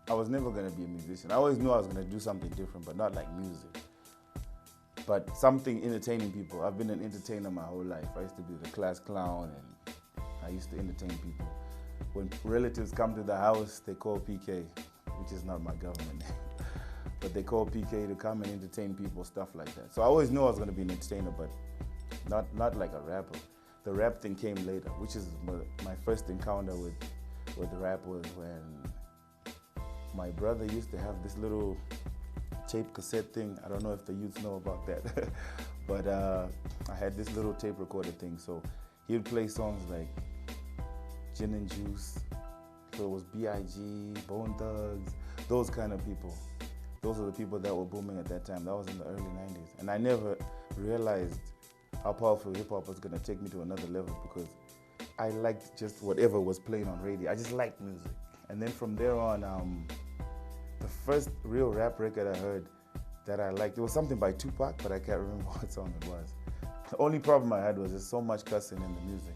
I was never going to be a musician. I always knew I was going to do something different, but not like music. But something entertaining people. I've been an entertainer my whole life. I used to be the class clown and I used to entertain people. When relatives come to the house, they call PK, which is not my government name. But they call PK to come and entertain people, stuff like that. So I always knew I was going to be an entertainer, but not like a rapper. The rap thing came later, which is my first encounter with the rap was when my brother used to have this little tape cassette thing. I don't know if the youths know about that, but I had this little tape recorder thing. So he would play songs like Gin and Juice. So it was B.I.G., Bone Thugs, those kind of people. Those are the people that were booming at that time. That was in the early 90s. And I never realized how powerful hip-hop was gonna take me to another level because I liked just whatever was playing on radio. I just liked music. And then from there on, the first real rap record I heard that I liked, it was something by Tupac, but I can't remember what song it was. The only problem I had was there's so much cussing in the music.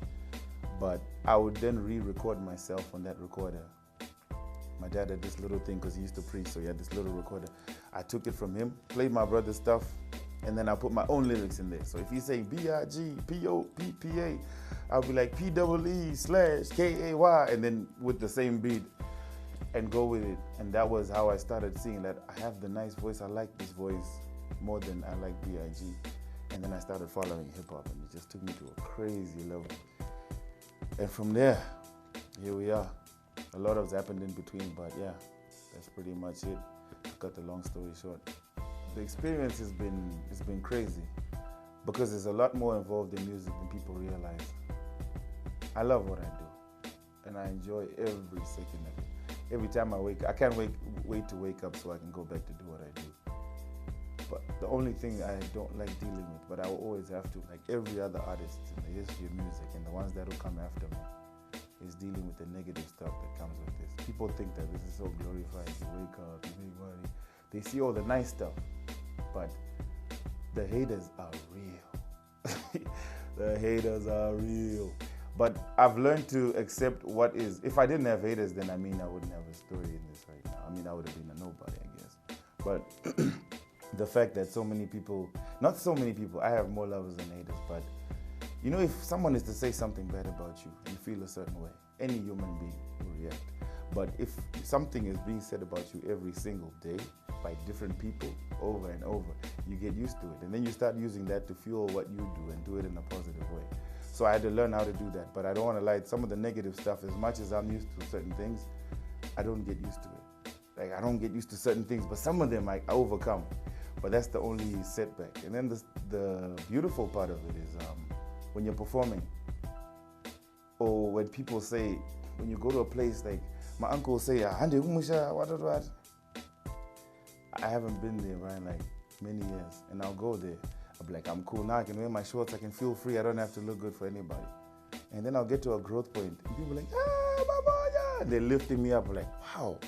But I would then re-record myself on that recorder. My dad had this little thing because he used to preach, so he had this little recorder. I took it from him, played my brother's stuff, and then I put my own lyrics in there. So if he's saying B-I-G, P-O-P-P-A, I'll be like P-E-E/K-A-Y, and then with the same beat and go with it. And that was how I started seeing that I have the nice voice. I like this voice more than I like B.I.G. And then I started following hip-hop, and it just took me to a crazy level. And from there, here we are. A lot has happened in between, but yeah, that's pretty much it. To cut the long story short. The experience has been crazy because there's a lot more involved in music than people realize. I love what I do, and I enjoy every second of it. Every time I wake up, I can't wait to wake up so I can go back to do what I do. But the only thing I don't like dealing with, but I will always have to, like every other artist in the history of music and the ones that will come after me, is dealing with the negative stuff that comes with this. People think that this is so glorified. You wake up, you make money. They see all the nice stuff, but the haters are real. The haters are real. But I've learned to accept what is. If I didn't have haters, then I wouldn't have a story in this right now. I would have been a nobody, I guess. But the fact that so many people, not so many people, I have more lovers than haters, but if someone is to say something bad about you and you feel a certain way, any human being will react. But if something is being said about you every single day by different people over and over, you get used to it. And then you start using that to fuel what you do and do it in a positive way. So I had to learn how to do that. But I don't want to lie, some of the negative stuff, as much as I'm used to certain things, I don't get used to it. Like I don't get used to certain things, but some of them I overcome. But that's the only setback. And then the beautiful part of it is when you're performing, or when people say, when you go to a place like, my uncle will say, I haven't been there, right, like many years, and I'll go there. I'll be like, I'm cool now, I can wear my shorts, I can feel free, I don't have to look good for anybody. And then I'll get to a growth point, and people are like, and they're lifting me up, I'm like, wow,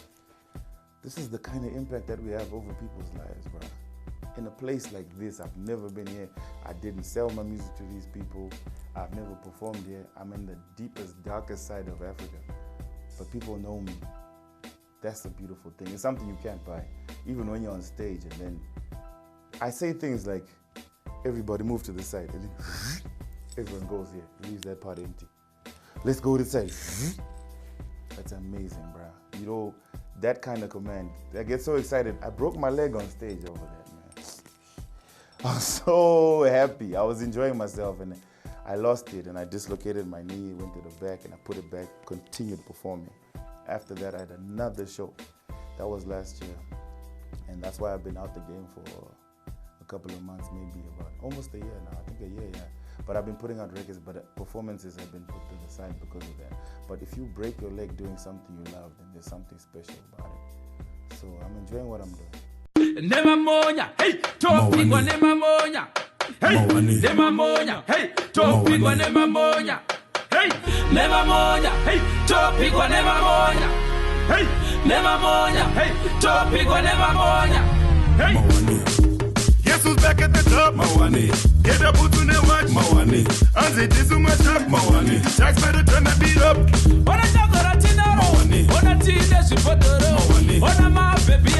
this is the kind of impact that we have over people's lives, bro. In a place like this, I've never been here. I didn't sell my music to these people. I've never performed here. I'm in the deepest, darkest side of Africa. But people know me. That's the beautiful thing. It's something you can't buy, even when you're on stage. And then I say things like, everybody move to the side. And then everyone goes here, leaves that part empty. Let's go to the side. That's amazing, bro. That kind of command. I get so excited. I broke my leg on stage over there. I was so happy. I was enjoying myself, and I lost it, and I dislocated my knee, went to the back, and I put it back, continued performing. After that, I had another show. That was last year, and that's why I've been out the game for a couple of months, maybe about almost a year now. I think a year, yeah. But I've been putting out records, but performances have been put to the side because of that. But if you break your leg doing something you love, then there's something special about it. So I'm enjoying what I'm doing. Nema monya, hey, topigwa nema monya. Hey, nema monya, hey, topigwa nema monya. Hey, nema monya, hey, topigwa nema monya. Hey, nema monya, hey, topigwa nema monya. Hey, Yes, who's back at the top? Mawane. Get up to the watch. Mawane. Anzi tizuma chak mawani. Chaks better turn the beat up. Ona chakora tinaro. Ona tinde shipodoro. Ona ma baby